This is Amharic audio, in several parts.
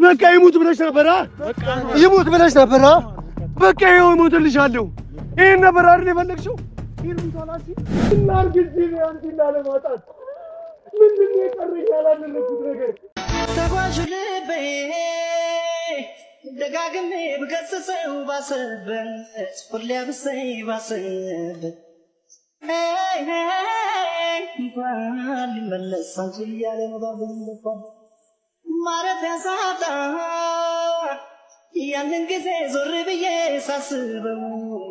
በቃ ይሙት ብለሽ ነበር ይሙት ብለሽ ነበር በቃ ይኸው እሞትልሻለሁ ይሄን ነበር አይደል የፈለግሽው ይሄን ታላሲ እናርግ እዚህ አንቺ ላለማጣት ምንድን ነው የቀረኝ ያላደረኩት ነገር ተጓዥ ልቤ ደጋግሜ ብገስጸው ባሰበት ሁሌ ብሰይ ባሰበት እንኳን ሊመለስ አንቺ እያለ መባበል ማረፊያ ሳጣ ያንን ጊዜ ዞር ብዬ ሳስበው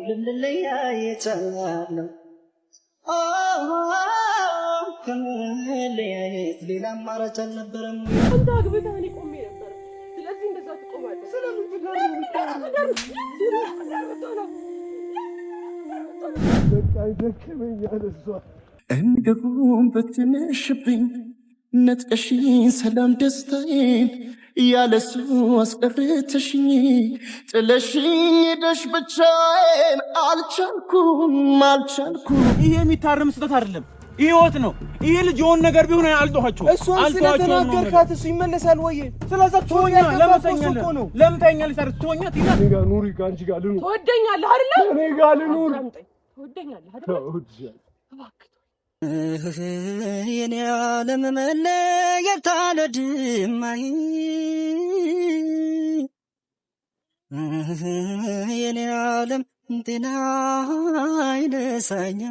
ልንለያይ ቻልነው ከመለያየት ሌላ አማራጭ አልነበረም። አንተ አግብተህ እኔ ቆሜ ነበር። ስለዚህ እንደዛ ትቆማለህ። ስለምን በቃ ይደክመኛል እሷ እንደውም በትንሽብኝ ነጥቀሽኝ ሰላም ደስታዬን ያለሱ አስቀርተሽኝ ጥለሽኝ ሄደሽ ብቻዬን አልቻልኩም። ይሄ የሚታረም ስህተት አይደለም፣ ህይወት ነው። ይሄ ልጅ የሆነ ነገር ቢሆን አልጦኋቸው እሷን ስለተናገርካት እሱ ይመለሳል ወይ? ስለዛ ትሆኛ ለምታኛለሽ ታዲያ ትሆኛ እኔ ጋር ኑሪ ከአንቺ ጋር ልኑር። ትወደኛለህ አይደለ? እኔ ጋር ልኑር። ትወደኛለህ አይደለ? የኔ ዓለም መለየት አልወድማይ የኔ ዓለም ጤና አይነሳኛ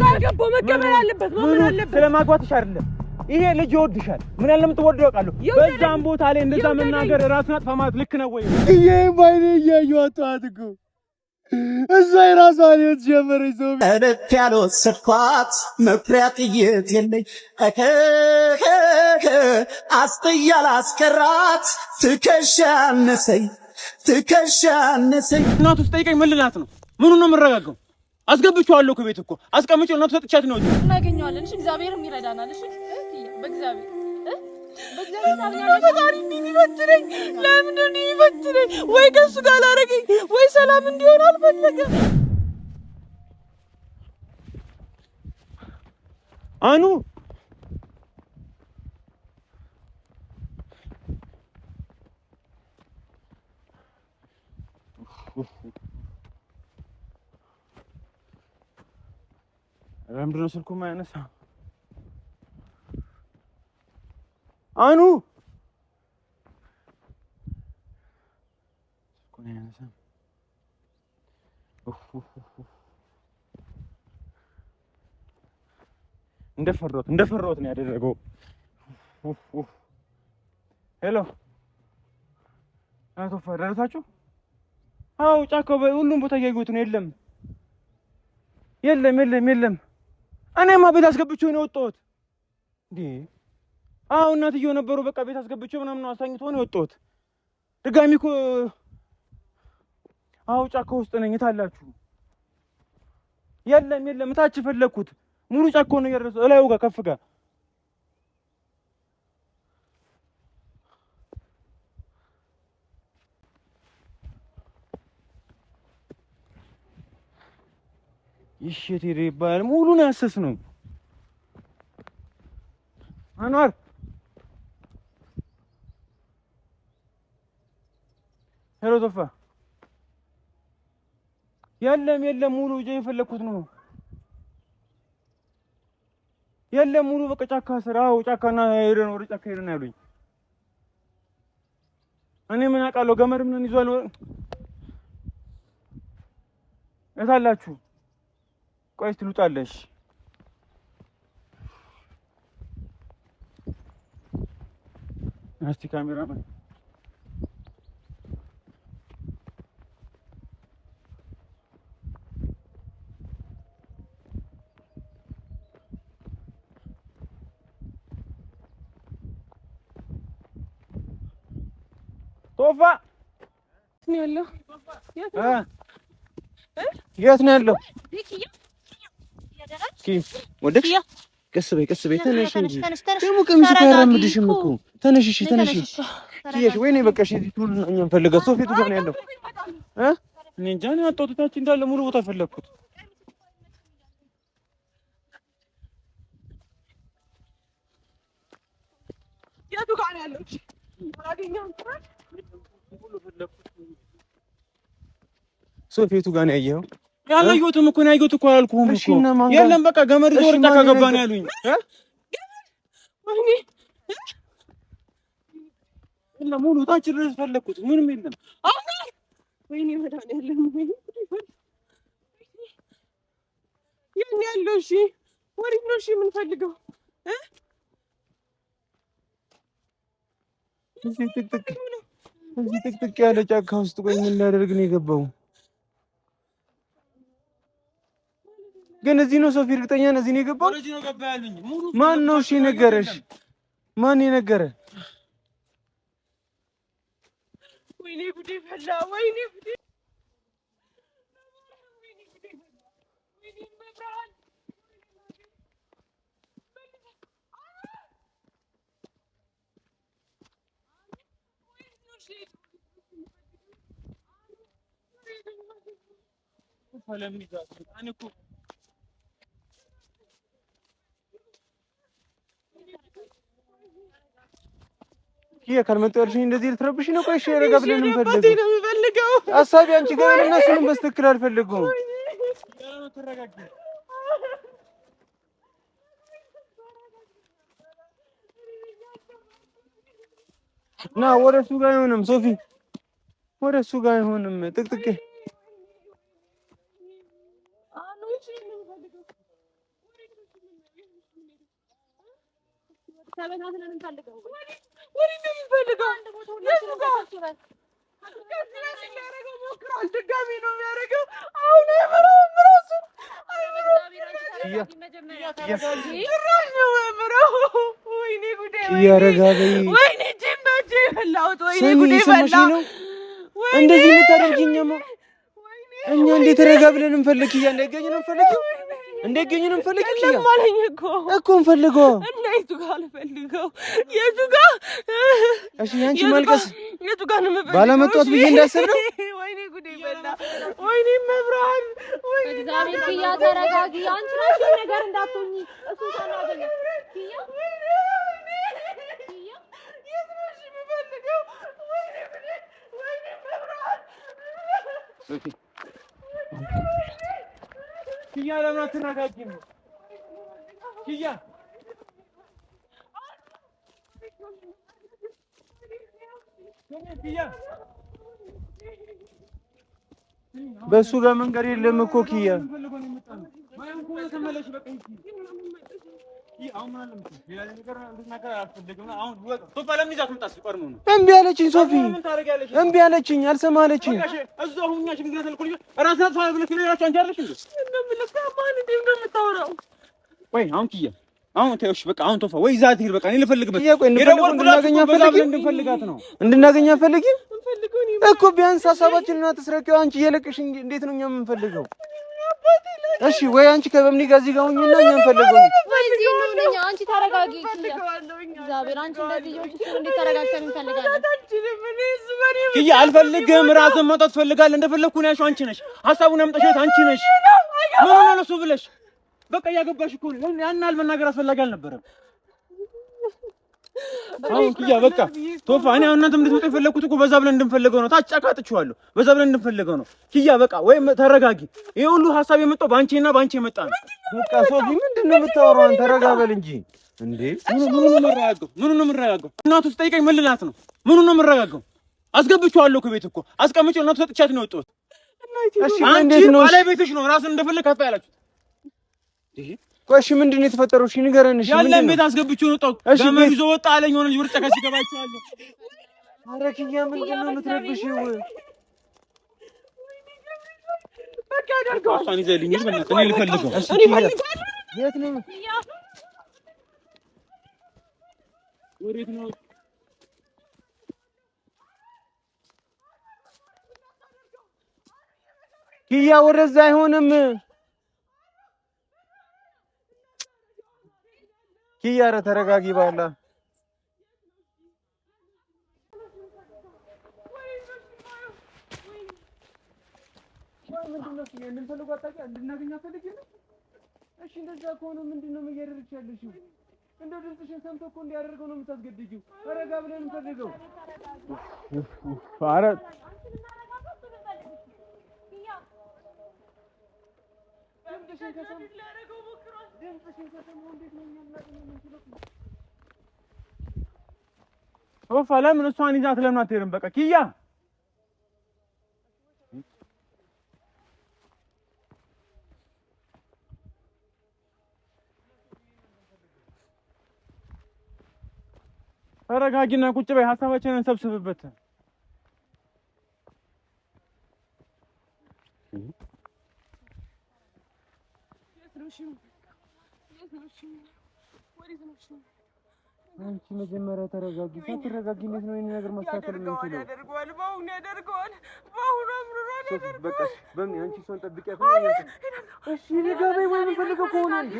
ካልገባው መቀበል አለበት ማመን አለበት። ስለማግባትሽ አይደለም ይሄ ልጅ ይወድሻል። ምን ያለ የምትወደው ያውቃለሁ። በዛም ቦታ ላይ እንደዛ መናገር ራስን አጥፋ ማለት ልክ ነው ወይ? ይሄ ባይኔ እያየኋት እኮ እዛ የራሷን ህይወት ጀመረች። ሰው እልፍ ያልወሰድኳት መኩሪያ ጥይት የለኝ አስጥያል አስከራት ትከሻ አነሰኝ እናቱ ስጠይቀኝ ምን ልላት ነው? ምኑን ነው የምረጋጋው? አስገብቼዋለሁ ከቤት እኮ አስቀምጬው እናቱ ሰጥቻት ነው። እናገኘዋለን። እሺ እግዚአብሔርም ይረዳናል። እሺ በእግዚአብሔር ፈጣሪ እንዲበትረኝ ለምንድን ነው የሚበትረኝ? ወይ ከእሱ ጋር አላረገኝ ወይ ሰላም እንዲሆን አልፈለገም። አኑ ለምንድን ነው ስልኩ የማያነሳ? አኑ ስልኩን አያነሳም። እንደፈራሁት ነው ያደረገው። ሄሎ አቶ ፈረታችሁ? አው ጫካው ሁሉም ቦታ እያየሁት ነው። የለም። እኔማ ቤት አስገብቼው ነው የወጣሁት። እንዴ አው እናትየው ነበሩ። በቃ ቤት አስገብቼው ምናምን አሳኝቶ ነው የወጣሁት። ድጋሚ እኮ አው ጫካው ውስጥ ነኝ። ታላችሁ? የለም ታች ፈለኩት። ሙሉ ጫካው ነው የረሰው እላዩ ጋር ከፍ ጋር ይሽት ይባል ሙሉን ያሰስ ነው። አንዋር ሄሎ ቶፋ የለም ሙሉ እጄ የፈለኩት ነው። የለም ሙሉ በቃ ጫካ ስራው ጫካና ሄደን ወደ ጫካ ሄደን ያሉኝ። እኔ ምን አውቃለሁ? ገመድ ምን ይዟል? እታላችሁ ቆይ ትሉጣለሽ። እስቲ ካሜራማን ቶፋ ነው ያለው? የት ነው ያለው? ወደክ ቀስ በይ ተነሽ እንጂ ደግሞ ቀሚሱ ካራምድሽም እኮ ተነሽ። እሺ ተነሽ ትይሽ ወይኔ በቃ እሺ ቱል እኛም ፈልገው ሶፊቱ ጋር ነው ያለው። እኔ እንጃ ነው አጣውታች እንዳለ ሙሉ ቦታ ፈለኩት። የቱ ጋር ነው ያለው? ሶፊቱ ጋር ነው ያየኸው? ያላየሁትም እኮ ነው ያየሁት እኮ አላልኩህም እኮ። የለም በቃ ገመድ ይዞ ወርጣ ከገባ ነው ያሉኝ። ወይኔ እና ሙሉ ታች ድረስ ፈለኩት ምንም የለም። ወይኔ መድኃኒዓለም ወይኔ የት ነው ያለው? እሺ ወዴት ነው እሺ የምንፈልገው? እዚህ ጥቅጥቅ ያለ ጫካ ውስጥ ቆይ ምን ላደርግ ነው የገባው? ግን እዚህ ነው ሶፊ እርግጠኛ ነህ? እዚህ ነው የገባው? ማን ነው እሺ ነገረሽ? ማን የነገረ? ወይኔ ጉዴ ፈላ። ወይኔ ጉዴ ይሄ ካልመጣ ያልሽኝ እንደዚህ ልትረብሽ ነው? ቆይ እሺ ረጋ ብለን እንፈልገው። ሀሳቢ አንቺ ጋር እና እሱንም በስትክክል አልፈልገውም። ና ወደ እሱ ጋር አይሆንም ሶፊ፣ ወደ እሱ ጋር አይሆንም። ጥቅጥቅ እንደዚህ የምታደርጊኝማ እኛ እንዴት ረጋ ብለን እንፈልግ? እንዳይገኝ ነው እንፈልገው፣ እንዳይገኝ ነው እንፈልገው። ለማለኝ እኮ እንፈልገው እና የቱ ጋር ልፈልገው? የቱ ጋር? እሺ ያንቺ ማልቀስ የቱ ጋር ነው መፈልገው? ባለመጣት ብዬ እንዳሰብ ነው። ወይኔ ጉዴ በላ። ወይኔ መብራን። ወይኔ እግዚአብሔር ኪያ ተረጋጊ። አንቺ ራስሽ ነገር እንዳትሆኚ እሱ ታናገኝ ኪያ። ወይኔ ኪያ የት ነው እሺ የምፈልገው? ወይኔ ጉዴ። ወይኔ መብራን። ሶፊ ኪያ ለምን አትረጋጊም? ኪያ በሱ ጋር መንገድ የለም እኮ ኪያ። እምቢ አለችኝ ሶፊ፣ እምቢ አለችኝ፣ አልሰማለችኝ። ወይ አሁን ኪያ አሁን ተይው፣ በቃ አሁን ተውፋ ወይ ዛት ይሄድ በቃ እኔ ልፈልግበት እንድናገኛ ፈልጊ እኮ ቢያንስ ሀሳባችንን አትስረቂው። አንቺ እየለቅሽኝ እንዴት ነው እኛ የምንፈልገው? እሺ ወይ አንቺ ከበምኒ ጋር እዚህ ጋር ሁኚና እኛ እንፈልገው ነው ወይ እዚህ ነው ነኝ። አንቺ ተረጋጊ እግዚአብሔር፣ አንቺ እንደዚህ ይወጭ እሱ እንዴት ተረጋግተን እንፈልጋለን? ኪያ አልፈልግም። ራስን መውጣት ትፈልጋለህ? እንደፈለኩ ነው ያልሽው አንቺ ነሽ። ሀሳቡን ያምጣሽው አንቺ ነሽ። ምን ሆነ ነው እሱ ብለሽ በቃ እያገባሽ እኮ ነው። ያን አልመናገር አስፈላጊ አልነበረም። አሁን ኪያ በቃ ቶፋ፣ እኔ አሁን እናንተም እንድትመጡ የፈለኩት እኮ በዛ ብለን እንድንፈልገው ነው። ታጫቃጥችዋለሁ። በዛ ብለን እንድንፈልገው ነው። ኪያ በቃ ወይ ተረጋጊ። ይሄ ሁሉ ሀሳብ የመጣው ባንቺና ባንቺ የመጣ ነው። በቃ ሶፊ፣ ምንድነው የምታወራው? ተረጋ በል እንጂ እንዴ። ምኑን ነው የምረጋጋው? እናቱ ስጠይቀኝ ምን ልላት ነው? ምኑን ነው የምረጋጋው? አስገብቼዋለሁ እኮ ቤት እኮ አስቀምጬው እናቱ ሰጥቻት ነው የወጣሁት። እሺ እንዴት ነው? ባለቤትሽ ነው ራስን እንደፈለክ አታያላችሁ። ቆይ እሺ ምንድን ነው የተፈጠረው? እሺ ንገረን። እሺ ያለን ቤት አስገብቼው ነው ወጣው። ገመድ ይዞ ወጣ አለኝ። ሆነ ልጅ ብርጭ ከሲገባችኋለሁ። ኧረ ኪያ ምንድን ነው የምትረብሽው? በቃ አደርገው። እሷን ይዘልኝ በእናትህ እኔ ልፈልገው። እኔ ፈልጋለሁ። የት ነው? ወዴት ነው? ኪያ ወደዛ አይሆንም። ኪያ ኧረ ተረጋጊ ባላ። እሺ እንደዛ ከሆነ ምንድነው እያደረግሽ ያለሽው? እንደው ድምፅሽን ሰምቶ እኮ እንዲያደርገው ነው የምታስገድጂው። ተረጋ ብለን እንፈልገው። ኧረ ኦፋ ለምን እሷን ይዛት ለምን አትሄድም? በቃ ኪያ ተረጋጊና ቁጭ በይ። ሀሳባችንን ሰብስብበት። አንቺ መጀመሪያ ተረጋጊ። ሳትረጋጊ እንዴት ነው ይሄን ነገር ማስተካከል የምንችለው? በአሁኑ አምሮራ ያደርገዋል። በቃ በምን አንቺ እሷን ጠብቂያት ነው። እሺ ንገበይ ወይ የምፈልገው ከሆነ እንዴ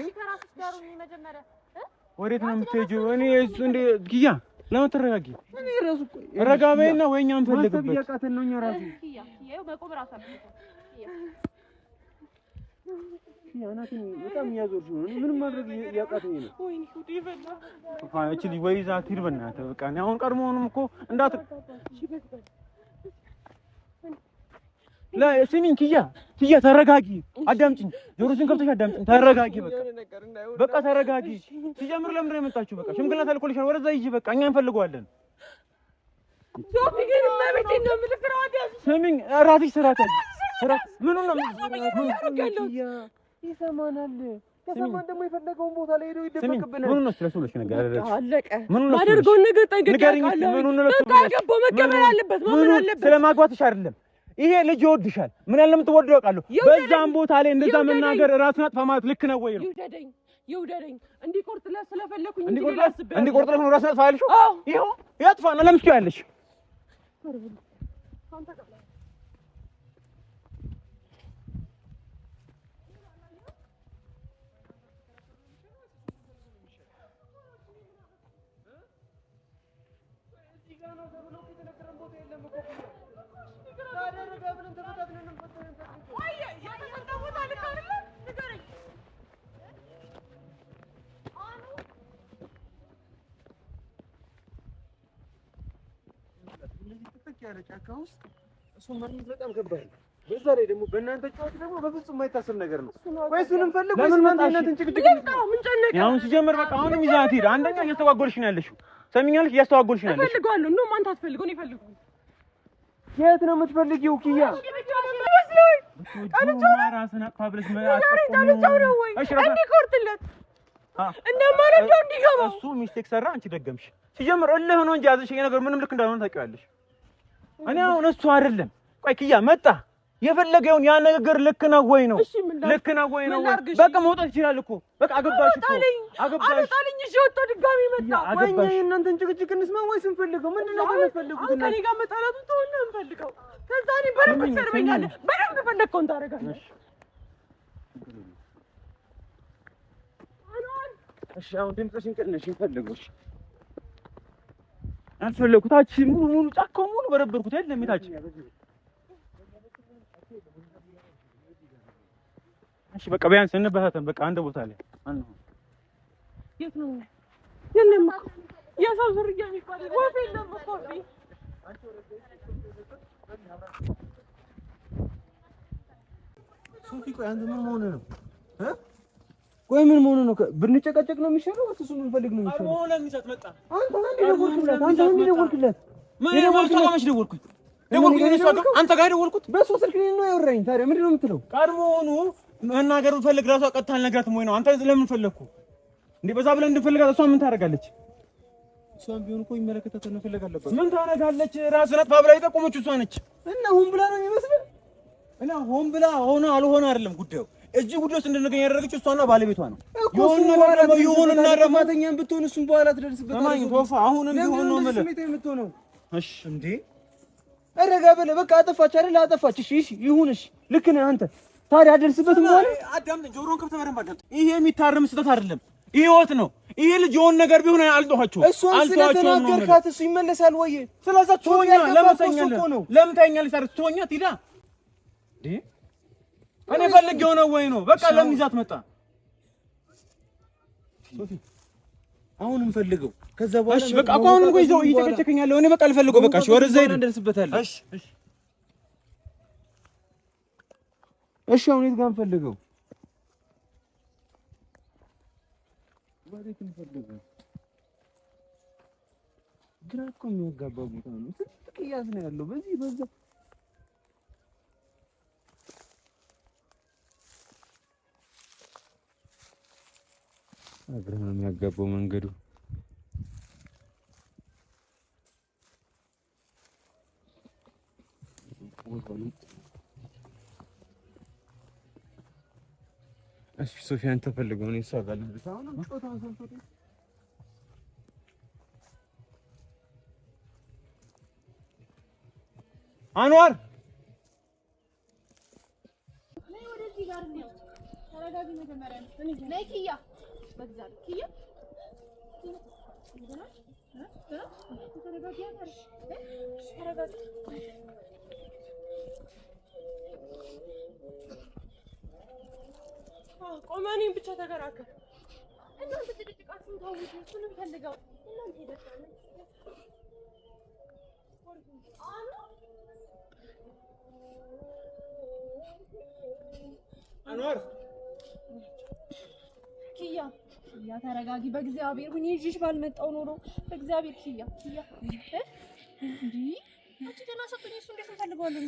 ወዴት ነው የምትሄጂው? እኔ እሱ እንደ ኪያ ለምን ተረጋጊ? እኔ ራሱ ረጋ በይና ወይ እኛ እንፈልግበት ያቃተን ነው። እኛ ራሱ ኪያ ይሄው በቆም ራሱ ያናትን በጣም ያዞርሽ ነው። ምንም ማድረግ ያቃተኝ ነው። ወይኔ ሁዲ በላ ፋይቺ ወይ ዛት ይርበና በቃ እኔ አሁን ቀድሞውንም እኮ እንዳት ላ ስሚኝ ኪያ ተረጋጊ። አዳምጪኝ፣ ጆሮሽን ከፍተሽ አዳምጪኝ። ተረጋጊ በቃ ተረጋጊ። ሲጀምር ለምን ነው የመጣችው? በቃ ሽምግልና ተልኮልሻል። ወደዛ ሂጂ በቃ እኛ እንፈልገዋለን። ሶፊ ግን ማበቴ ነው ምልክራው። ስሚኝ ራስሽ ስራ ምን ነው ይሰማናል። ከሰማን ደግሞ የፈለገውን ቦታ ላይ ሄዶ ይደበቅብናል። ምን ነው ስለሱልሽ ነገር አለቀ። ማደርገው ነገር ጠንቀቃለሁ። በቃ ገባው መቀበል አለበት ማመን አለበት። ስለማግባትሽ አይደለም ይሄ ልጅ ይወድሻል። ምን ያለ የምትወደው ያውቃለሁ። በዛም ቦታ ላይ እንደዛ መናገር ራስን አጥፋ ማለት ልክ ነው ወይ ነው? ይውደደኝ እንዲቆርጥለት ስለፈለኩኝ እንዲቆርጥለት ነው ራስን አጥፋ ያልሽው? ይሄው ያጥፋ ነው ለምስኪ ያለሽ ጫካ ውስጥ እሱን ማግኘት በጣም ከባድ ነው። በዛ ላይ ደግሞ በእናንተ ጫወት ደግሞ በፍጹም የማይታሰብ ነገር ነው። ወይ እሱንም ፈልጉ ወይስ እናንተን ጭቅጭቅ ምን ጨነቀኝ? አሁን ሲጀምር በቃ አሁንም ይዛት ሂድ። አንደኛ እያስተዋጎልሽ ነው ያለሽው። ሰሚኛለሽ? እያስተዋጎልሽ ነው ያለሽው። እፈልጋለሁ ነው ማንተ አትፈልገው ነው ይፈልጉ። የት ነው የምትፈልጊው ኪያ? ቃልቻው ራስን አጥፋ ብለሽ ቃልቻው ነው ወይ እንዲቆርጥለት እንደማረዳው እንዲገባ እሱ ሚስቴክ ሰራ። አንቺ ደገምሽ። ሲጀምር እልህ ነው እንጂ ያዘሽ ነገር ምንም ልክ እንዳልሆነ ታውቂዋለሽ። እኔ አሁን እሱ አይደለም። ቆይ ኪያ መጣ የፈለገውን ያ ነገር ልክ ነው ወይ ነው? ልክ ነው ወይ ነው? በቃ መውጣት ይችላል እኮ በቃ አገባሽ እኮ አገባሽ። አጣልኝ እሺ ወጥቶ ድጋሚ መጣ። ወይኔ እናንተን ጭቅጭቅ እንስማ ወይስ እንፈልገው? ምንድነው የምትፈልጉት? ከኔ ጋር መጣላቱ ተወና እንፈልገው። ከዛ እኔ በደንብ ትሰርበኛለህ። በደንብ ፈለግከውን ታደርጋለህ። እሺ አሁን ድምፅሽን ቀንሽ። እንፈልገውሽ አልፈለኩት። ታች ሙሉ ጫካው ሙሉ በረበርኩት አይደለም ታች። እሺ በቃ ቢያንስ እንበታተን። በቃ አንድ ቦታ ላይ አንተ የት ነው? የለም እኮ የሰው ዝርያ የሚባል ወፍ የለም እኮ ሶፊ። ቆይ አንተ ምን ሆነህ ነው? ቆይ ምን ሆነህ ነው? ብንጨቀጨቅ ነው የሚሻለው ወይስ እሱን እንፈልግ ነው የሚሻለው? አሁን ለሚሰጥ መጣ። አንተ እንዴ ደወልክለት? ምን ማስተካከሽ ደወልኩኝ? አንተ ጋር ደወልኩት። በሱ ስልክ ነው ያወራኝ። ታዲያ ምንድን ነው የምትለው? ቀድሞውኑ መናገር ፈልግ ራሷ ቀጥታ አልነግራትም ወይ ነው? አንተ ለምን ፈለግኩ እንዴ? በዛ ብለን እንፈልጋት። እሷ ምን ታደርጋለች? እሷም ቢሆን እኮ ይመለከታታል ነው ፈለግ አለባት። ምን ታደርጋለች? ራስህ ናት ባብላ የጠቆመችው እሷ ነች። እና ሆን ብላ ነው የሚመስለው። እና ሆን ብላ ሆነ አልሆነ አይደለም ጉዳዩ። እዚህ ጉዳይ ውስጥ እንድንገኝ ያደረገችው እሷና ባለቤቷ ነው። ይሁንና ደግሞ ማተኛም ብትሆን እሱን በኋላ ትደርስበት። ማኝ ቶፋ አሁንም ቢሆን ነው ማለት ነው። እሺ እንዴ ረጋ በለ። በቃ አጠፋች አይደል? አጠፋች። እሺ ይሁንሽ። ልክ ነህ አንተ። ታዲያ አደርስበትም ማለት አዳምጥ። ጆሮን ከፍተህ በደንብ አዳምጥ። ይሄ የሚታረም ስህተት አይደለም። ይሄ ህይወት ነው። ይሄ ልጅ የሆነ ነገር ቢሆን አልተዋቸውም። እሷን ስለተናገርካት እሱ ይመለሳል ወይ? ስለዛ ትሆኛ ለምን ታኛለሽ? ታዲያ ትሆኛ ትሄዳ እንዴ? እኔ ፈልጌው ነው ወይ ነው? በቃ ለምን ይዛት መጣ? ሶፊ አሁንም ፈልገው። ከዛ በኋላ እሺ በቃ አሁንም ቆይ ይዘው እየተከቸከኛለሁ። እኔ በቃ ልፈልገው። በቃ እሺ ወደዛ ሄድ እንደርስበታለን። እሺ አሁን የት ጋር እንፈልገው? ባሪክ እንፈልግ ግራ እኮ የሚያጋባ ቦታ ነው። ስንት ቅያስ ነው ያለው በዚህ በዛ። ግራ ነው የሚያጋባው መንገዱ። እሺ ሶፊያን ተፈልገው ነው ይሳጋል። አንዋር ነይ ወደዚህ ጋር ነው። ተረጋጊ መጀመሪያ ነይ ኪያ በግዛት ኪያ ተረጋጊ ተረጋጊ ቆመኔን ብቻ ተከራከር። እናንተ ትድቅቃችሁን ታውቁ እሱንም ፈልገው እናንተ ይደርሳል። አንዋር ኪያ ተረጋጊ። በእግዚአብሔር ምን ይዤሽ ባልመጣው ኖሮ በእግዚአብሔር ኪያ እንዴ አንቺ ደህና ሰጥቶኝ እሱ እንዴት እንፈልገዋለን?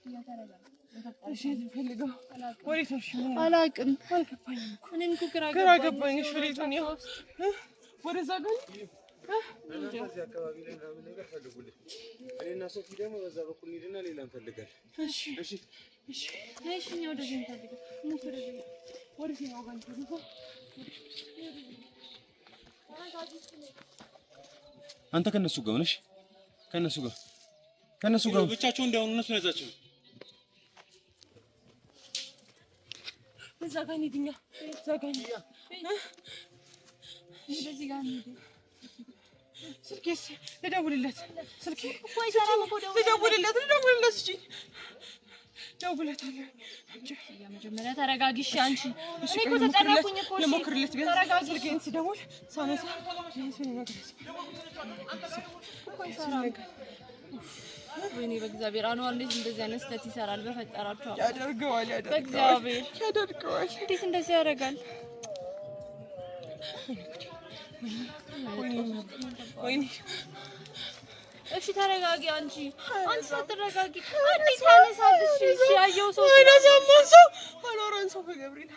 ኪያ ተረጋጊ። እሺ ፈልገው ወዴት ነው? አላውቅም አልገባኝም። እኔም እኮ ግራ ገባኝ። እሺ ወዴት ነው? ወደዛ ግን እዚህ አካባቢ ላይ ምናምን ነገር ፈልጉልኝ። እኔና ሶፊ ደግሞ በዛ በኩል ሄድና ሌላ እንፈልጋለን። እሺ እሺ እሺ እሺ ነው ወደዚህ እንፈልጋለን። ምን ወደዚህ ወደዚህ ነው ጋር አንተ ከነሱ ጋር ነሽ? ከነሱ ጋር ብቻቸው እንዳይሆኑ እነሱ ያዛቸው። እዛ ጋር ሂድኛ እዛ ጋር ወደዚህ ጋር ሂድ። ስልኬስ ልደውልለት። ስልኬ ወይ ሰላም እኮ ልደውልለት። እሺ ደውልለታለሁ። መጀመሪያ ተረጋጊ። እሺ አንቺ እኔ እኮ ተጨነኩኝ እኮ። ልሞክርለት ቢያንስ ተረጋጊ። ስልኬን ስደውል ሳነሳ ወይኔ በእግዚአብሔር አንዋር እንዴት እንደዚህ አይነት ስህተት ይሰራል? በፈጠራቸው ያደርገዋል። በእግዚአብሔር ያደርገዋል። እንዴት እንደዚህ ያደርጋል? ወይኔ እሺ ተረጋጊ። አንቺ ሳትረጋጊ እንዴት ታነሳለሽ? እሺ ያየው ሰው አኖረን ሰው በገብርኤል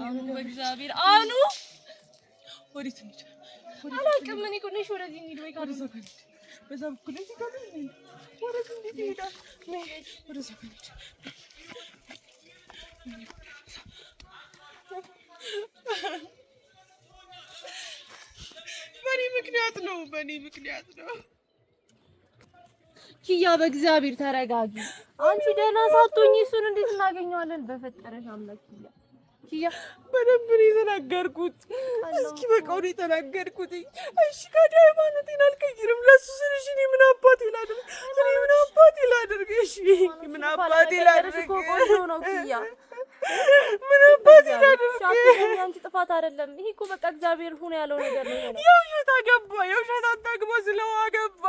አኑ በእግዚአብሔር አኑ ወዴት እንሂድ? አላውቅም። እኔ እኮ ነሽ ወደዚህ እንሂድ ወይ ካሉ በዛ በኩል እዚህ ጋር ወደዚህ እንዴት ይሄዳል? ወደዛ እንሂድ። በእኔ ምክንያት ነው። ኪያ በእግዚአብሔር ተረጋጊ። አንቺ ደህና ሳትሆኚ እሱን እንዴት እናገኘዋለን? በፈጠረሽ አምላክ ኪያ በደንብ ነው የተናገርኩት። እስኪ በቃው ነው የተናገርኩት። እሺ ከዲያ ሃይማኖቴን አልቀይርም። ለሱ ስልሽ እኔ ምን አባቴ ላድርግ? እሺ ምን አባቴ ላድርግ? ቆንጆ ነው ኪያ ምን አባቴ ላድርግ? አንቺ ጥፋት አይደለም። ይሄ እኮ በቃ እግዚአብሔር ሁን ያለው ነገር ነው። የውሸት አገባ የውሸት አታግባ ስለው አገባ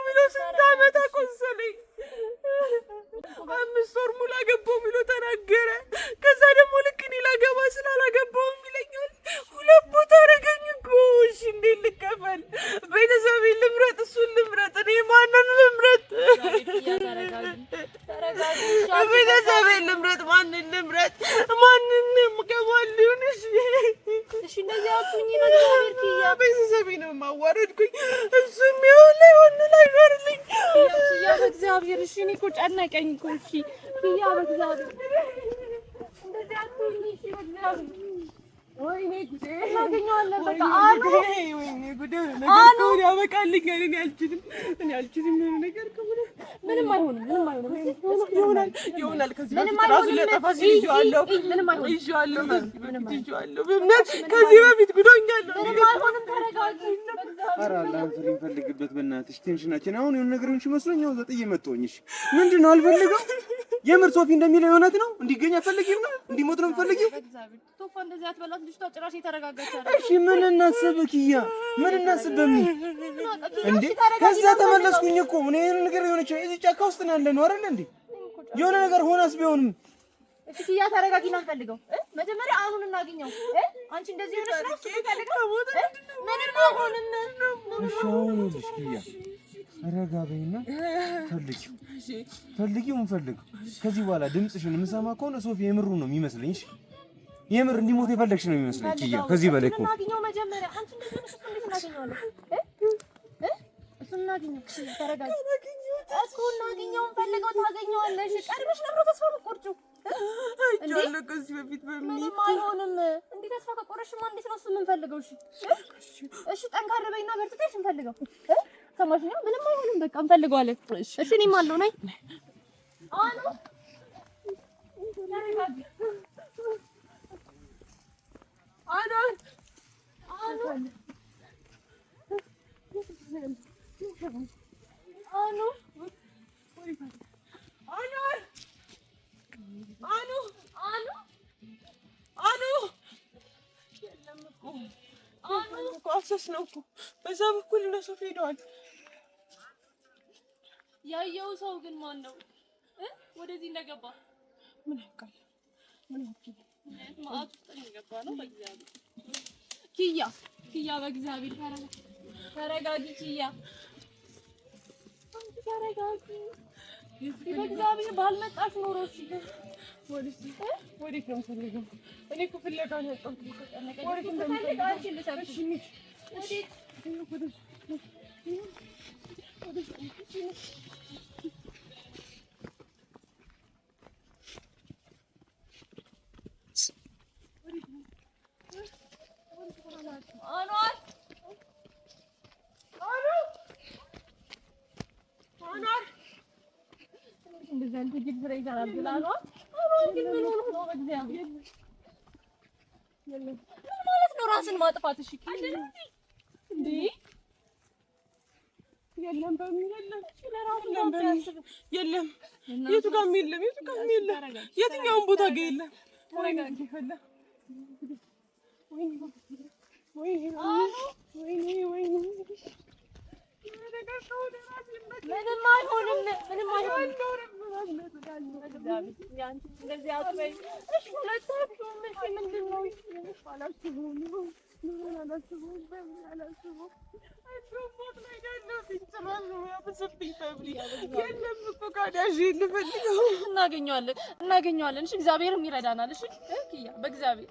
ብሎ ስንት ዓመት አቆሰለኝ። 5 ወር ሙሉ አገባው ብሎ ተናገረ። ከዛ ደግሞ ልክ እኔ ላገባ ስላላገባውም ይለኛል። 2 ቦታ አደረገኝ እኮ። እሺ እንዴት ልከፈል? ቤተሰቤን ልምረጥ? እሱን ልምረጥ? እኔ ማንን ልምረጥ? ቤተሰቤን ልምረጥ? ማንን ልምረጥ? ማንንም ከማልሆን እሺ እንደዚህ አትሁኝ። በእግዚአብሔር ኪያ ቤተሰቤን ማዋረድኩኝ። እሱም ይሁን ላይ ኖርልኝ ኪያ በእግዚአብሔር። እሺ እኔ እኮ ጨነቀኝ እኮ። እሺ ኪያ በእግዚአብሔር እንደዚህ አትሁኝ። እሺ በእግዚአብሔር ወይኔ ጉዴ እናገኘዋለን። በቃ ወይኔ ጉዴ ነገር ከሆነ ያበቃልኛል። እኔ አልችልም። ነገር ከሆነ ምንም አይሆንም። ይሆናል። ከዚህ በፊት ራሱ ለጠፋ ይዤዋለሁ። ከዚህ በፊት ጉዶኛል። ምንም አይሆንም። ተረጋጊ። ኧረ አላህ እንፈልግበት በእናትሽ። ቴንሽናችን አሁን የሆነ ነገር እንሽ መስሎኝ ያው ዘጥዬ መጣሁኝ። እሺ ምንድን ነው አልፈልገው። የምር ሶፊ እንደሚለው እውነት ነው? እንዲገኝ አትፈልጊም ነው? እንዲሞት ነው የምትፈልጊው? ቶፋ እንደዚህ አትበላት። ልጅቷ ጭራሽ የተረጋጋች አይደል? እሺ ምን እናስብ ኪያ? ምን እናስብ በሚል እንዴ? ከዛ ተመለስኩኝ እኮ እኔ ነገር የሆነች እዚህ ጫካ ውስጥ ነው ያለነው አይደል እንዴ? የሆነ ነገር ሆናስ ቢሆንም እሺ ኪያ ተረጋጊ ነው የምፈልገው መጀመሪያ አሁን እናገኘው አንቺ እንደዚህ ሆነሽ ነው ስትፈልገው ምንም አይሆንም እሺ አሁን ልጅ ኪያ ረጋ በይና ፈልጊው እንፈልገው ከዚህ በኋላ ድምጽሽን የምሰማ ከሆነ ሶፊ የምሩን ነው የሚመስለኝ እሺ የምር እንዲሞት የፈለግሽ ነው የሚመስለኝ ኪያ ከዚህ በላይ እኮ እናገኘው መጀመሪያ አንቺ እንደዚህ ሆነሽ እንዴት እናገኘዋለን እሱን እናገኘው ተረጋጊ እኮ እናገኘው ፈልገው ታገኘዋለሽ ቀርበሽ ነበር ተስፋ ቆርጩ አይቻለሁ ከዚህ በፊት ምንም አይሆንም እንዴ ተስፋ ከቆረሽማ እንዴት ነው እሱ የምንፈልገው እሺ ጠንካራ በይና በርትተሽ እንፈልገው ሰማሽ ነው ምንም አይሆንም በቃ እንፈልገዋለን እሺ እኔም አለው ነይ አኑ ነው እኮ በዛ በኩል እነሱ ሄደዋል ያየው ሰው ግን ማን ነው ወደዚህ እንደገባ ምን ያውቃል ማአት እንደገባ ነው በእግዚአብሔር ኪያ በእግዚአብሔር ተረጋጊ ኪያ ተረጋጊ በእግዚአብሔር ባልመጣሽ ኖሮ እሺ ወዴት ነው የምፈልገው እኔ እኮ ፍለጋ ነው የወጣሁት ወዴት እንደምፈልግ አንቺ ልሰብሽ ማለት ነው ራስን ማጥፋት እሺ እንዴ የለም የቱ ጋር የለም የትኛውን ቦታ ጋር የለም ምንም አይሆንም ያንቺ እንደዚህ አጥበይ እሺ ሁለታችሁም እሺ ምንድነው እናገኘዋለን እሺ እግዚአብሔርም ይረዳናል እሺ ኪያ በእግዚአብሔር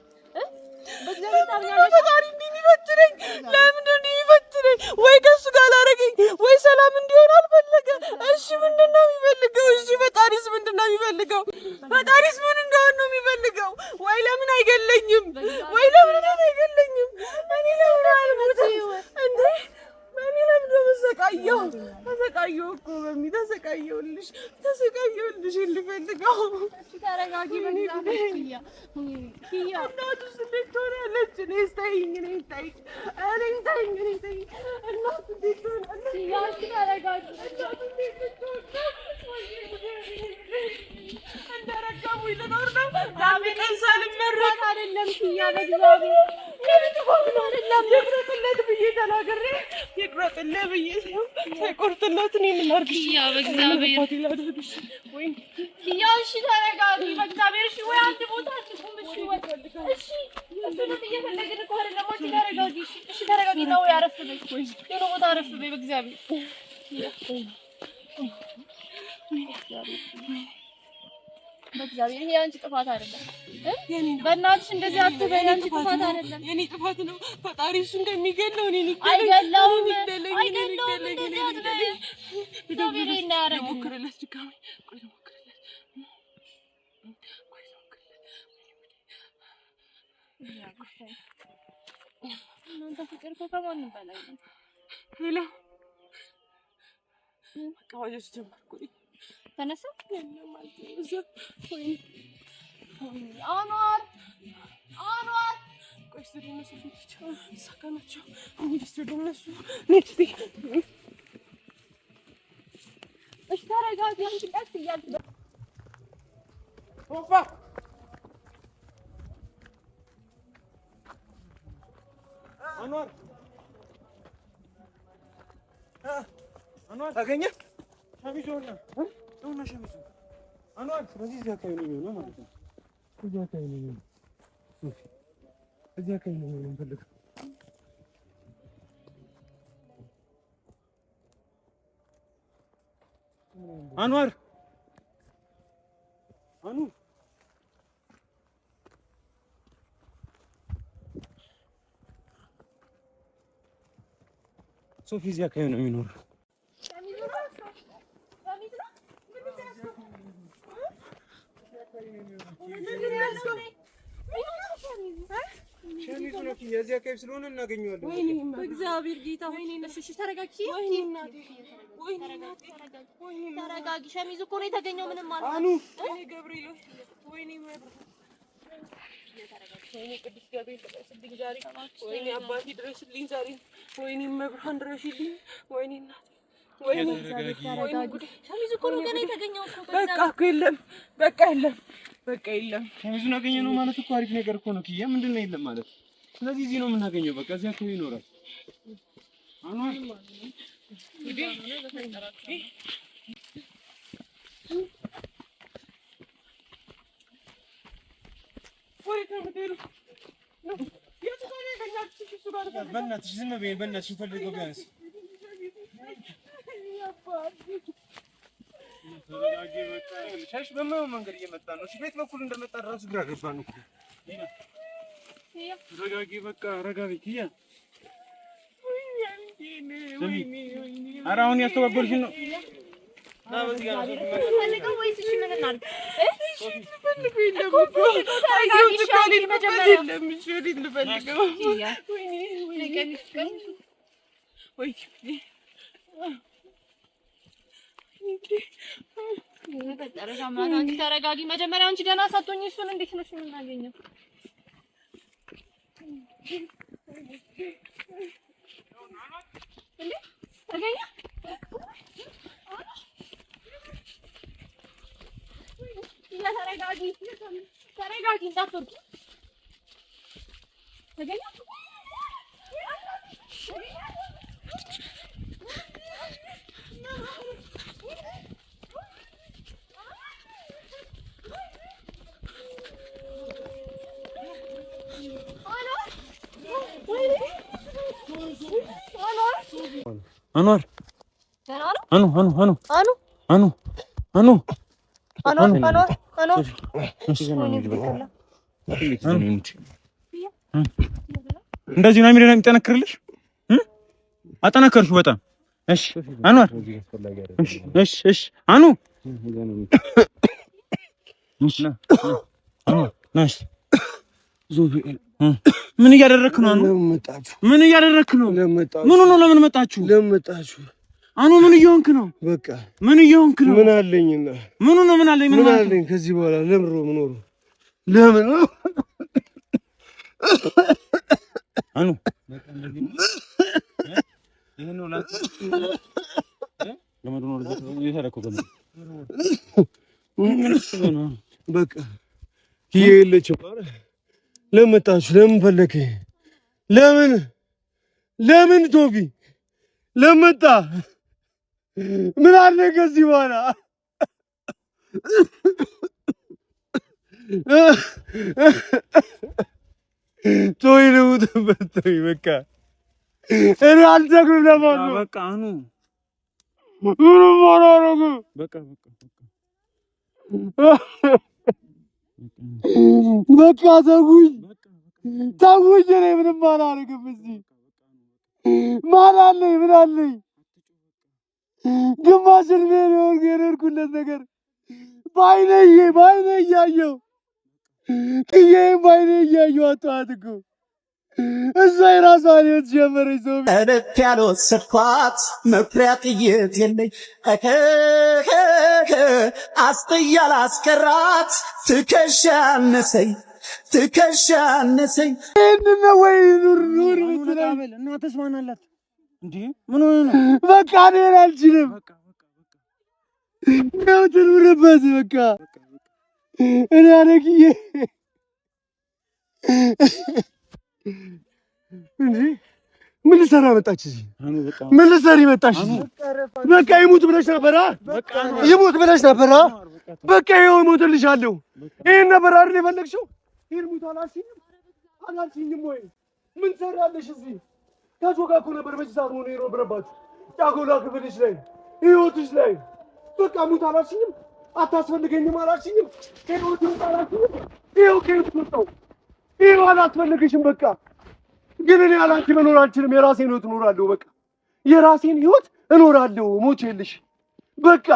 ታምኛለሽ ፈጣሪ እንዲፈትነኝ ለምንድን ነው የሚፈትነኝ ወይ ከሱ ጋር አላረገኝ ወይ ሰላም እንዲሆን አልፈለገ እሺ ምንድነው የሚፈልገው እሺ ፈጣሪስ ምንድነው የሚፈልገው ፈጣሪስ ምን እንደሆነ ነው የሚፈልገው ወይ ለምን አይገለኝም ወይ ለምን አይገለኝም እኔ ለምን አልሞትም እንዴ እኔ ለምን ተሰቃየሁ እኮ ተሰቃየሁልሽ ልፈልገው ተረጋጊ ኪያ እናቱ እንዴት ትሆናለች እኔስ ተይኝ እናቱ እንዴት ትሆናለች ኪያ ተረጋጊ እንደረገሙኝ ልኖር ነው አንድ ቀን ሳልመረቅ አይደለም ኪያ በእግዚአብሔር ይቅረጥለት ብዬ ተናግሬ ይቅረጥለት ብዬ ሳይቆርጥለት እኔ ምን ላድርግ ኪያ በእግዚአብሔር ኪያ እሺ ተረጋጊ በእግዚአብሔር እሺ ወይ አንድ ቦታ አትቁም እሺ እሺ እሱንም እየፈለግን እኮ አይደለም አንቺ ተረጋጊ እሺ ተረጋጊ ነው ያረፍ በይ የሆነ ቦታ አረፍ በይ በእግዚአብሔር በእግዚአብሔር ይሄ አንቺ ጥፋት አይደለም በእናትሽ እንደዚህ አትበይ አንቺ ጥፋት አይደለም የኔ ጥፋት ነው ፈጣሪ እሱን ከሚገለው እኔ አይገለውም እንደዚህ አትበይ እግዚአብሔር ይናያረግ ሞክርለት ድጋሚ ቆይ እናንተ ፍቅር እኮ ከማንም በላይ ነው ሄሎ መቃወስ ጀመርኩኝ ተነሳ አንዋር ቆይ ስለነሱ ፊት ሳካናቸው እንግዲህ ስለነሱ ኔክስት እሺ ተረጋጊ አንቺ ቀስ እያልሽ ኦፋ አንዋር ታገኘ ሸሚዞና ነውና ሸሚዞ አንዋር ስለዚህ እዚህ አካባቢ ነው ማለት ነው አንዋር አኑ ሶፊ እዚህ አካባቢ ነው የሚኖረው። ሸሚዙ ነው የዚህ አካባቢ ስለሆነ እናገኘዋለን። እግዚአብሔር ጌታ ወይኔ እሺ ተረጋጊ። ወይኔ እናቴ ወይኔ ተረጋጊ። ሸሚዙ እኮ ነው የተገኘው። ምንም ማለት አኑ ወይኔ ገብርኤል ወይኔ ወይኔ ቅዱስ ገብርኤል ድረስልኝ ዛሬ። ወይኔ አባቴ ድረስልኝ ዛሬ። ወይኔ መብርሃን ድረስልኝ። ወይኔ እናቴ ወይኔ ሸሚዙ እኮ ነው ገና የተገኘው እኮ። በቃ እኮ የለም በቃ የለም በቃ የለም። ሸሚዙን አገኘ ነው ማለት እኮ አሪፍ ነገር እኮ ነው። ኪያ ምንድን ነው የለም ማለት? ስለዚህ እዚህ ነው የምናገኘው። በቃ እዚህ አካባቢ ይኖራል። አንዋር በእናትሽ ዝም በይ። በእናትሽ ፈልገው ቢያንስ ተረጋጊ። በቃ ሻሽ በማይሆን መንገድ እየመጣ ነው። እሺ ቤት በኩል እንደመጣ እራሱ ግራ ገባን እኮ። ተረጋጊ በቃ ረጋ በይ ኪያ። ኧረ አሁን ያስተባበልሽን ነው። ተረጋጊ። መጀመሪያ አንቺ ደህና ሳትሆኚ እሱን እንዴት ነሽ የምናገኘው? እንዴ ተገኘ? ተረጋጊ ተረጋጊ። እንዳትወርቂ። ተገኘ? አንዋር አኑ እንደዚህ ነው የሚጠነክርልሽ? አጠነከርሽው በጣም። እሺ አንዋር እሺ አኑ ናሽ ምን እያደረክ ነው? አኑ ምን እያደረክ ነው? ምን ነው? ለምን መጣችሁ? አኑ ምን እየሆንክ ነው? በቃ ምን እየሆንክ ነው? ምን አለኝና ምን ነው? ምን አለኝ? ምን አለኝ? ከዚህ በኋላ ለምሮ ምኖሩ ለምን ነው? አኑ ይሄን ነው ላንተ ለምን ነው እየተረከው ገና በቃ ይሄ የለችም። ለምን መጣችሁ? ለምን ፈለከኝ? ለምን ቶፊ ለምን መጣ? ምን አለ ከዚህ በኋላ? ቶይ ነው ተበተይ በቃ እኔ አልተግም ለማን ነው? በቃ አኑ ምንም አላደረግም። በቃ ተውኝ። እኔ ምንም አላደርግም። እዚህ ማን አለኝ? ምን አለኝ? ግማሽ እድሜ የኖርኩለት ነገር በዓይኔ እያየሁ ክዬም በዓይኔ እያየሁ አጣኋት እኮ። እሷ የራሷን ሕይወት ጀመረች። ሰው እልፍ ያልወሰድኳት መኩሪያ ጥይት የለኝ አስጥያ ላስቀራት ትከሻ አነሰኝ ይህንን ወይ ኑር ምትላበል እናትስ ማን አላት እንዴ? ምን ሆነ ነው? በቃ እኔን አልችልም። ነው ትኑርበት በቃ እኔ አለቅዬ እንዴ ምን ልሰራ መጣች እዚህ? ምን ልሰሪ መጣች እዚህ? በቃ ይሙት ብለሽ ነበር። ይሙት ብለሽ ነበር። በቃ ይኸው እሞትልሻለሁ። ይሄን ነበር አይደል የፈለግሽው? ይሄን ሙት አላልሽኝም ወይ? ምን ሰራለሽ እዚህ? ከጆጋ እኮ ነበር በዚህ ሰዓት ሆኖ የነበረባችሁ ጫጎላ ክፍልሽ ላይ ህይወትሽ ላይ። በቃ ሙት አላልሽኝም? አታስፈልገኝም አላልሽኝም? ከህይወት ሙት አላልሽኝም? ይኸው ከህይወት መጣሁ። ይኸው አላስፈልግሽም። በቃ ግን እኔ ያላንቺ መኖር አልችልም። የራሴን ህይወት እኖራለሁ። በቃ የራሴን ህይወት እኖራለሁ። ሞቼልሽ በቃ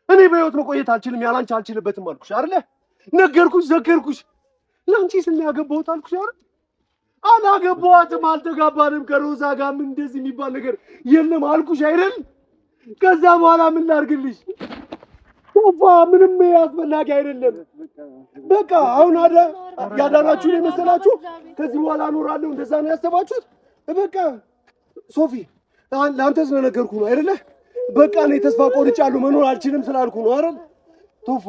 እኔ በህይወት መቆየት አልችልም። ያላንቺ አልችልበትም አልኩሽ አይደለ? ነገርኩሽ፣ ዘከርኩሽ። ላንቺ ስናያገባሁት አልኩሽ አይደል? አላገባኋትም፣ አልተጋባንም። ከሮዛ ጋር ምን እንደዚህ የሚባል ነገር የለም አልኩሽ አይደል? ከዛ በኋላ ምን ላድርግልሽ? ሶፋ ምንም አስፈላጊ አይደለም። በቃ አሁን ያዳናችሁን የመሰላችሁ ከዚህ በኋላ እኖራለሁ እንደዛ ነው ያሰባችሁት? በቃ ሶፊ ለአንተ ስለነገርኩ ነው አይደለ? በቃ እኔ ተስፋ ቆርጫለሁ፣ መኖር አልችልም ስላልኩ ነው አይደል? ቶፋ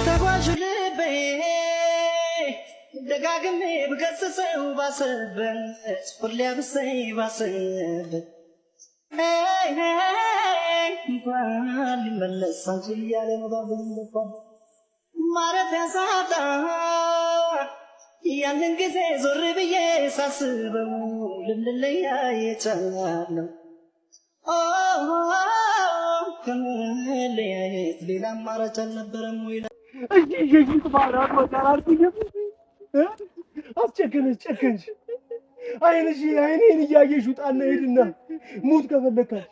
ተጓዥ ልቤ ደጋግሜ ብገስጸው ባሰበት ሁሌ ብሰይ ባሰበት እንኳን ሊመለስ አንቺ እያለ ነው ባዘንበቷ ማረፊያ ሳጣ ያንን ጊዜ ዞር ብዬ ሳስበው ልንለያየቻለሁ ከመለያየት ሌላ አማራጭ አልነበረም ወይ? አስጨከነሽ ጨከንሽ። አይኔን እያየሽ ውጣና ሄድና ሙት ከፈለካች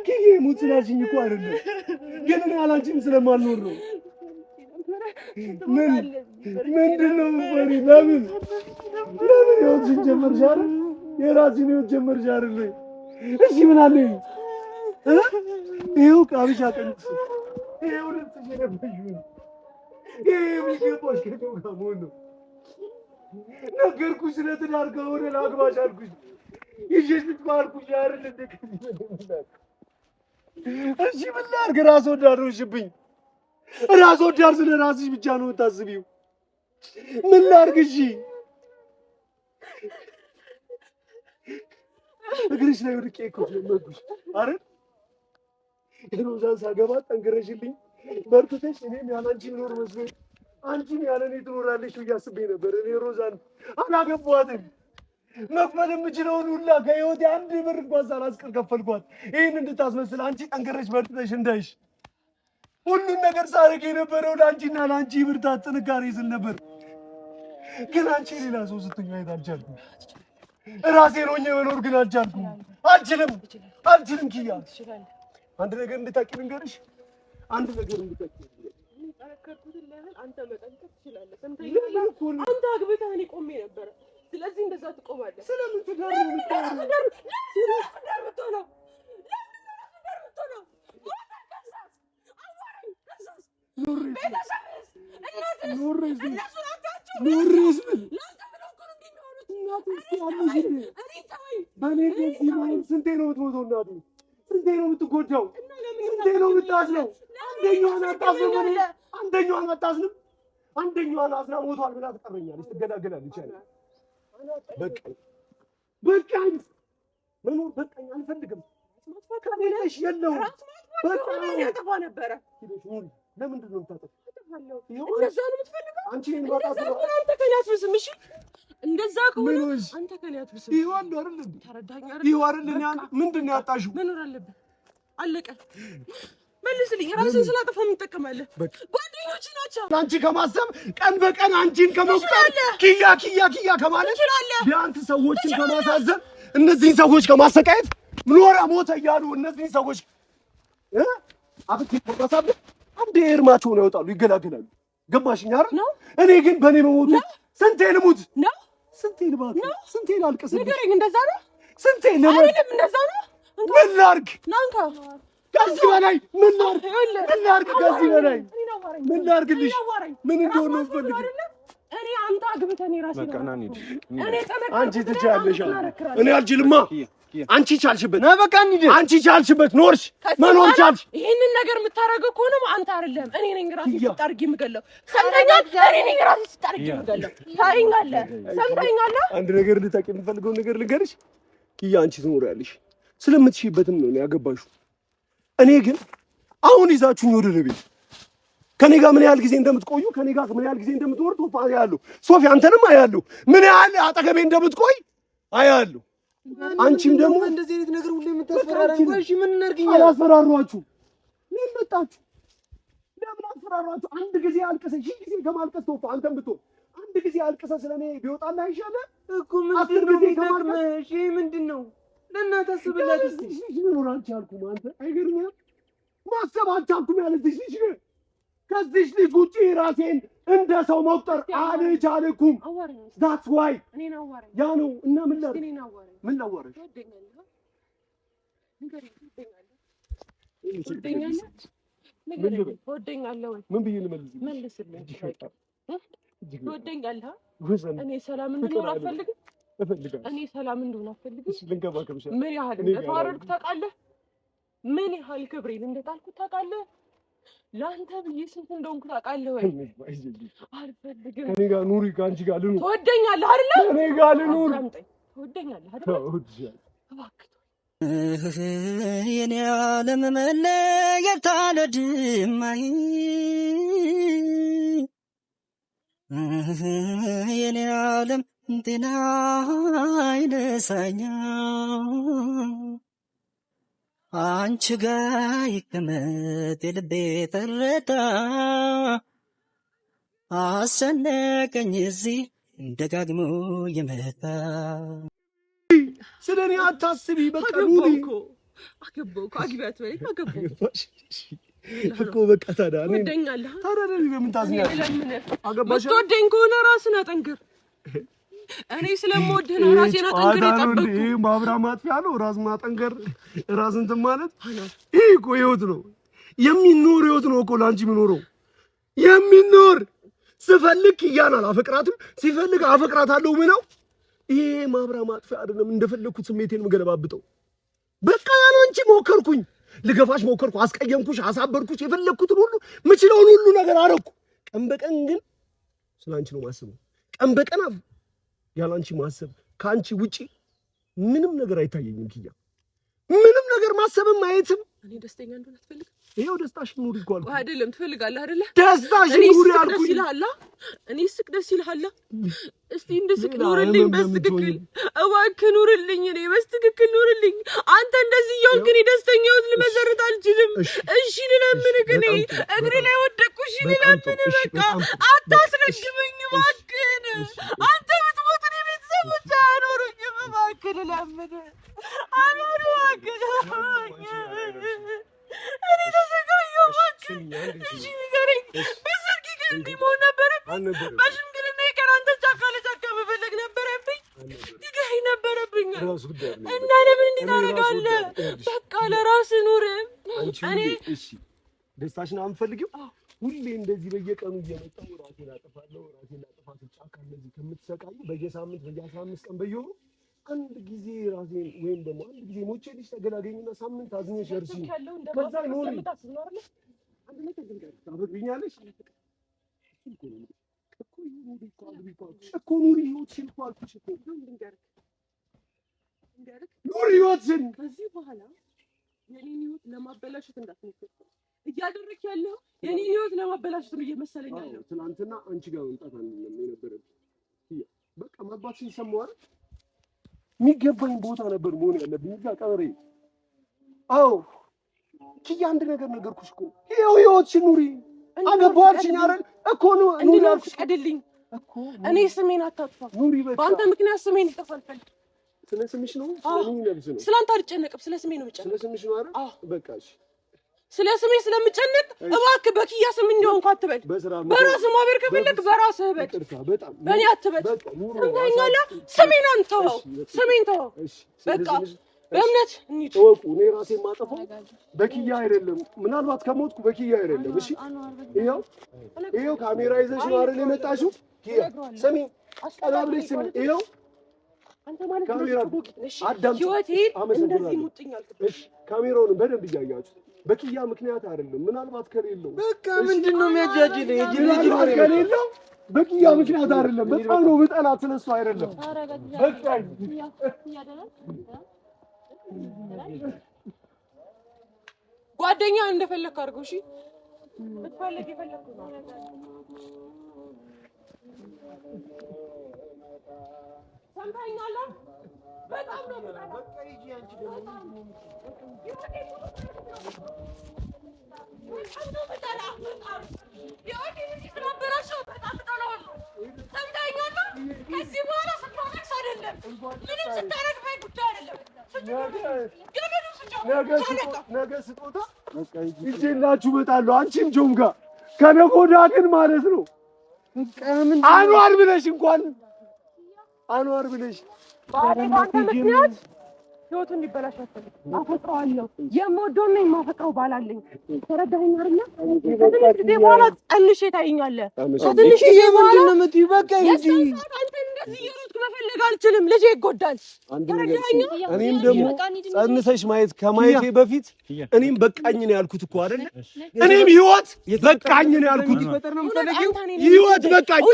ኪዬ ሙት ስላልሽኝ እኮ አይደለም፣ ግን እኔ አላንቺም ስለማልኖር ነው። ምንድን ነው የምትፈሪ? ለምን ህይወትሽን ጀመርሽ አይደል? የራስሽን ህይወት ጀመርሽ አይደል? እሺ ምን አለኝ? ይኸው ቃብሻ ቀንስ፣ ይኸው ልብስሽ የለበሽው፣ ይሄ የሚገባሽ ከጨው ጋር መሆን ነው። ነገርኩሽ፣ ስለ ትዳር ከሆነ ላግባሽ አልኩሽ፣ ይዤሽ ልጥፋ አልኩሽ አይደል? እሺ ምን ላድርግ? ራስ ወዳድ ሆንሽብኝ። ራስ ወዳድ ስለ ራስሽ ብቻ ነው የምታስቢው። ምን ላድርግ? እሺ እግርሽ ላይ ወድቄ እኮ ስለመኩሽ አይደል? ሮዛን ሳገባ ጠንክረሽልኝ በርትተሽ እኔም ያለ አንቺ ልኖር መስሎኝ አንቺም ያለ እኔ ትኖራለሽ ብዬ አስቤ ነበር። እኔ ሮዛን አላገባኋትም። መክፈል የምችለውን ሁላ ከህይወቴ አንድ ብር እንኳን ሳላስቀር ከፈልኳት። ይህን እንድታስመስል አንቺ ጠንክረሽ በርትተሽ እንዳይሽ ሁሉን ነገር ሳደርግ የነበረው ለአንቺና ለአንቺ ብርታት ጥንካሬ ስል ነበር። ግን አንቺ ሌላ ሰው ስትሆኝ ማየት አልቻልኩም። ራሴን ሆኜ መኖር ግን አልቻልኩም። አልችልም ኪያ። አንድ ነገር እንድታቂ ልንገርሽ፣ አንድ ነገር እንድታቂ አንተ መጠንከር ትችላለህ። አንተ አግብተህ እኔ ቆሜ ነበረ። ስለዚህ እንደዛ ትቆማለህ። ስለምን ትዳር ነው የምትሆነው? ስንቴ ነው የምትሞተው እናቴ? ስንቴ ነው የምትጎዳው? ስንቴ ነው የምታዝነው? አንደኛዋን አታዝንም? አንደኛዋን አዝና ሞቷል ብላ ትቀበኛለች፣ ትገላገላለች። በቃኝ፣ መኖር በቃኝ፣ አልፈልግም። ከሌለሽ የለውም። በቃ ያጠፋ ነበረ። ለምንድን ነው የምታጠፋው? እንደዛ ነው የምትፈልገው? አንቺ አንተ ከኔ አትብስም። እሺ እንደዛ ከሆነ አንተ ከኔ አትብስም። ይኸው አይደል እንዴ? ተረዳኝ ይኸው አይደል? ምንድን ነው ያጣሽው? መኖር አለብህ። አለቀ። መልስልኝ። ራስን ስላጠፋ ምን ትጠቀማለህ? ጓደኞች ናቸው። አንቺ ከማሰብ ቀን በቀን አንቺን ከመቁጠር ኪያ ከማለት ቢያንስ ሰዎችን ከማሳዘን እነዚህን ሰዎች ከማሰቃየት ኖረ ሞተ እያሉ እነዚህን ሰዎች አብት ይቆጣሳብ አንዴ እርማቸውን ያወጣሉ፣ ይገላገላሉ። ገባሽኝ አይደል? እኔ ግን በእኔ መሞቱ ስንቴ ልሙት ነው? ስንቴ ልባት ነው? ስንቴ ላልቅስ? ንገረኝ። እንደዛ ነው? ስንቴ አይደለም እንደዛ ነው? ምን ላድርግ? ናንካ ከዚህ በላይ ምን ላድርግ? ከዚህ በላይ ምን ላድርግልሽ? ምን እንደሆነ ነው ፈልጊ። እኔ አንተ አምጣ አግብተን የራሴ ነው። አንቺ ትችያለሽ። እኔ አልችልማ። አንቺ ቻልሽበት። ና በቃ እንሂድ። አንቺ ቻልሽበት፣ ኖርሽ፣ መኖር ቻልሽ። ይሄንን ነገር የምታረገው ከሆነ አንተ አይደለም እኔ ነኝ ራሴ ስታርጊ የምገለው። ሰምተኛል? እኔ ነኝ ራሴ ስታርጊ የምገለው። ታይኛለህ? ሰምተኛል? አንድ ነገር ልታውቂ የምፈልገው ነገር ልንገርሽ ኪያ፣ አንቺ ትኖሪያለሽ ስለምትሽይበትም ነው ያገባሽው። እኔ ግን አሁን ይዛችሁኝ ወደ ቤት ከኔ ጋር ምን ያህል ጊዜ እንደምትቆዩ ከኔ ጋር ምን ያህል ጊዜ እንደምትወርዱ አያለሁ። ሶፊ አንተንም አያለሁ። ምን ያህል አጠገቤ እንደምትቆይ አያለሁ። አንቺም ደግሞ እንደዚህ አይነት ነገር ሁሉ የምታስፈራራኝ ቆይ፣ እሺ ምን እናርግኛ? አላስፈራሯችሁ። ምን መጣችሁ? ለምን አስፈራሯችሁ? አንድ ጊዜ አልቀሰሽ ጊዜ ከማልቀስ ተወው። አንተም ብትሆን አንድ ጊዜ አልቀሰ ስለኔ ቢወጣልህ አይሻልህ እኮ? ምን ጊዜ ከማልቀስ ምንድነው? ለእናትህ አስብላት እስቲ። ምን ሆናችሁ አልኩህ? አንተ አይገርምም? ማሰብ አልቻልኩም ያለዚህ ልጅ ከዚህ ልጅ ውጪ ራሴን እንደ ሰው መቁጠር አልቻልኩም። ዛትስ ዋይ ያ ነው። እና ምን ላድርግ? ምን ላዋራሽ? ምን ብዬሽ ልመልስልኝ? ትወደኛለህ? እኔ ሰላም እንድኖር አልፈልግም። እኔ ሰላም እንድሆን አልፈልግም። ምን ያህል እንደተዋረድኩ ታውቃለህ? ምን ያህል ክብሬን እንደጣልኩ ታውቃለህ? ለአንተ ብዬ ስንት እንደሆንኩ ታውቃለህ ወይ? አልፈልግም። ከእኔ ጋር ኑሪ፣ ከአንቺ ጋር ልኑር። ትወደኛለህ አይደለ? ከእኔ ጋር ልኑር። ትወደኛለህ አይደለ? እባክህ የኔ ዓለም መለየት አልወድም። የኔ ዓለም ጤና ይነሳኛል። አንቺ ጋር ይቀመጥ የልቤ ትርታ፣ አስጨነቀኝ እዚህ ደጋግሞ የመጣ። ስለኔ አታስቢ፣ በቃ ኑሪ። አገባሁ እኮ አግቢያት በለኝ። አገባሁ እኮ በቃ ታዲያ ትወደኛለህ? ታዲያ ለምን ታዝኛለሽ? አገባሽ? የምትወደኝ ከሆነ ራስን አጠንክር። እኔ ስለምወድህ ነው ራሴን አጠንክር የጠበቅኩ። ይሄ ማብራት ማጥፊያ ነው። ራስ ማጠንከር፣ ራስ እንትን ማለት ይሄ እኮ ህይወት ነው። የሚኖር ህይወት ነው እኮ ለአንቺ የሚኖረው የሚኖር። ስፈልግ ኪያን አላፈቅራትም፣ ሲፈልግ አፈቅራታለሁ ምነው። ይሄ ማብራት ማጥፊያ አይደለም። እንደፈለግኩት ስሜቴን የምገለባብጠው። በቃ ያን አንቺ ሞከርኩኝ፣ ልገፋሽ ሞከርኩ፣ አስቀየምኩሽ፣ አሳበርኩሽ፣ የፈለግኩትን ሁሉ ምችለውን ሁሉ ነገር አደረኩ። ቀን በቀን ግን ስላንቺ ነው ማስበው። ቀን በቀን ያላንቺ ማሰብ ከአንቺ ውጪ ምንም ነገር አይታየኝም ኪያ። ምንም ነገር ማሰብም ማየትም። እኔ ደስተኛ እንደሆነ አትፈልግም? ይሄው ደስታሽን ኑሪ እኮ አልኩኝ። አይደለም ትፈልጋለህ አይደለ? ደስታሽን ኑሪ አልኩኝ። እኔ ስቅ ደስ ይልሃል? እስቲ እንድስቅ ኑርልኝ በስትክክል እባክህ ኑርልኝ። እኔ በስትክክል ኑርልኝ። አንተ እንደዚህ እያልክ እኔ ደስተኛ ህይወት ልመሰርት አልችልም። እሺ ልለምንህ፣ እኔ እግሬ ላይ ወደቅኩ። እሺ ልለምንህ፣ በቃ አታስረግመኝ እባክህን። አንተ ብትሞት እኔ ቤተሰቦቼ አያኖሩኝም። እባክህ ልለምንህ፣ አኖር እባክህ። እኔ ተሰቃየሁ እባክህ። እሺ ንገረኝ። በሰርግ ግን እንዲህ መሆን ነበረብኝ? በሽምግልና ይቀር አንተ ጫካ ለጫካ መፈለግ ነበረብኝ? ይገኝ ነበረብኝ። እና ለምን እንዲህ ታደርጋለህ? በቃ ለራስህ ኑር። እኔ እሺ ደስታሽን አንፈልግም። ሁሌ እንደዚህ በየቀኑ እየመጣሁ ራሴን አጠፋለሁ፣ ራሴን ላጠፋት ጫካ እንደዚህ ከምትሰቃዩ በየሳምንት በየ15 ቀን በየወሩ አንድ ጊዜ ራሴን ወይም ደግሞ አንድ ጊዜ ሞቼልሽ ተገላገኝና ሳምንት አዝኜሽ እርሺኝ። ከዛ ኖሪ አንድ ነገር ልንገርሽ፣ ታፈቅሪኛለሽ እኮ ኑሪ ህይወትሽን እኮ አልኩሽ እኮ ኑሪ ህይወትሽን። ከዚህ በኋላ የኔን ህይወት ለማበላሸት እንዳትሞክር። እያደረክ ያለው የኔን ህይወት ለማበላሸት ነው እየመሰለኝ ያለው። ትናንትና አንቺ ጋር መምጣት አልነበረብኝ። በቃ መግባትሽን ሰማሁ አይደል? የሚገባኝ ቦታ ነበር መሆን ያለብኝ። እዛ ቀበሬ። አዎ ኪያ፣ አንድ ነገር ነገርኩሽ እኮ ይኸው ህይወትሽን ኑሪ። አገባሽኝ አይደል እኮ ነው ኑሪ አልኩሽ። ቀድልኝ እኮ እኔ ስሜን አታጥፋ። ኑሪ በቃ በአንተ ምክንያት ስሜን ይጠፋል። ስለ ስምሽ ነው? ስለምን ነብስ ነው? ስላንተ አልጨነቅም። ስለ ስሜ ነው የምጨነቅ። ስለ ስምሽ ነው አይደል? በቃ እሺ። ስለ ስሜ ስለምጨነቅ እባክህ በኪያ ስም እንዲሆን እንኳን አትበል። በራስህ ማበር ከፈለክ በራስህ በል። በእኔ አትበል። እንታኛለህ። ስሜን አንተው፣ ስሜን ተው። በቃ በእምነት እወቁ። እኔ ራሴ የማጠፋው በኪያ አይደለም። ምናልባት ከሞትኩ በኪያ አይደለም። እሺ ይኸው ካሜራ ይዘሽ ነው አይደል የመጣሽው? ኪያ ስሚ፣ ቀና ብለሽ ስሚ። ይኸው አንተ ማለት ካሜራ አዳምጪ። እንደዚህ ሙጥኛል። እሺ ካሜራውን በደንብ እያያችሁ በኪያ ምክንያት አይደለም። ምናልባት ከሌለው በቃ ምንድነው የሚያጃጅለው? ምናልባት ከሌለው በኪያ ምክንያት አይደለም። በጣም ነው በጠላት ስለሱ አይደለም። በቃ ጓደኛ እንደፈለክ አድርገው። እሺ ብትፈልግ የፈለከው ነው። ሰምታኛለህ? በጣም ነው በቃ ይጂ አንቺ ደግሞ ከዚህ በኋላ ስትሮክስ አይደለም ምንም ስታረግ ባይ ጉዳይ አይደለም። ነገ ስጦታ ይዤላችሁ እመጣለሁ። አንቺም ጆም ጋር ከነገ ወዲያ ግን ማለት ነው አንዋር ብለሽ እንኳን አንዋር ብለሽ በአንተ ምክንያት ህይወቱ እንዲበላሽ አልፈልግም። አፈቅረዋለሁ። የምወደውና የማፈቅረው ባል አለኝ። ተረዳኸኝ አይደል? ከትንሽ ጊዜ በኋላ ጸንሼ ታይኛለህ። ከትንሽ ጊዜ በኋላ በቃ እንጂ አንተ እንደዚህ እየሮጥክ መፈለግ አልችልም። ልጄ ይጎዳል። ተረዳኸኝ? እኔም ደግሞ ጸንሰሽ ማየት ከማየቴ በፊት እኔም በቃኝ ነው ያልኩት እኮ አይደል? እኔም ህይወት በቃኝ ነው ያልኩት። ህይወት በቃኝ።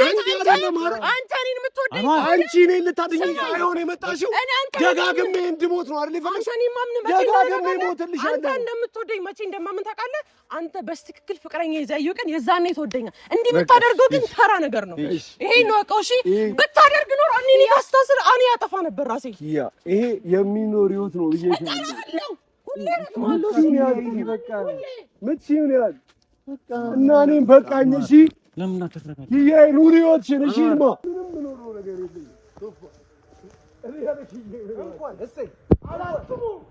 አንተ እኔን የምትወደኝ አንቺ እኔን ልታድኝ ሳይሆን የመጣሽው ደጋግሜ እንድሞት ነው አይደል? ደጋግሜ እሞትልሻለሁ። አንተ እንደምትወደኝ መቼ እንደማምን ታውቃለህ? አንተ በስትክክል ፍቅረኛ ይዘየው ቀን የዛኔ ትወደኛል። እንዲህ ብታደርገው ግን ተራ ነገር ነው። ይሄን ነው እሺ። ብታደርግ ኖር እኔ ያስታስር እኔ ያጠፋ ነበር ራሴ። ይሄ የሚኖር ህይወት ነው ብዬሽ ነው። ሁሌ ነው በቃ ምትሲው ነው ያል በቃ እና እኔም በቃኝ። እሺ ለምን አትረጋጋ? ይሄ ኑሪ ህይወትሽን። እሺ ማ ምንም ምኖረው ነገር የለኝም። አላስበውም።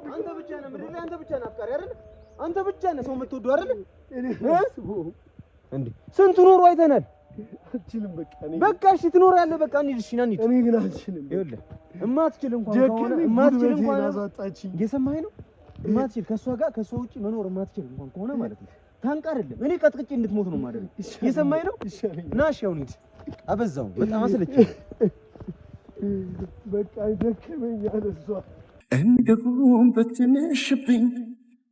አንተ ብቻ ነህ ምድር ላይ አንተ ብቻ ነህ አፍቃሪ አይደል? አንተ ብቻ ነህ ሰው የምትወደው አይደል? እንዴ ስንቱ ኖሮ አይተናል። አልችልም በቃ እሺ ትኖራለህ። በቃ እንሂድ። እሺ ና እንሂድ። እኔ ግን አልችልም። ይኸውልህ እማትችል እንኳን አዛጣችኝ። እየሰማኸኝ ነው? እማትችል ከእሷ ውጪ መኖር እማትችል እንኳን ከሆነ ማለት ነው ታንቃ አይደለም እኔ ቀጥቅጬ እንድትሞት ነው ማለት ነው። እየሰማኸኝ ነው? ና እሺ አሁን ሂድ። አበዛው በጣም አሰለችኝ። በቃ ደከመኝ አለሷ እንዲሁም በትንሽብኝ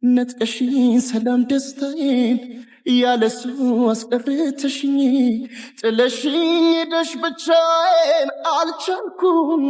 ነጥቀሽኝ ሰላም ደስታዬን ያለሱ አስቀርተሽኝ ጥለሽኝ ሄደሽ ብቻዬን አልቻልኩም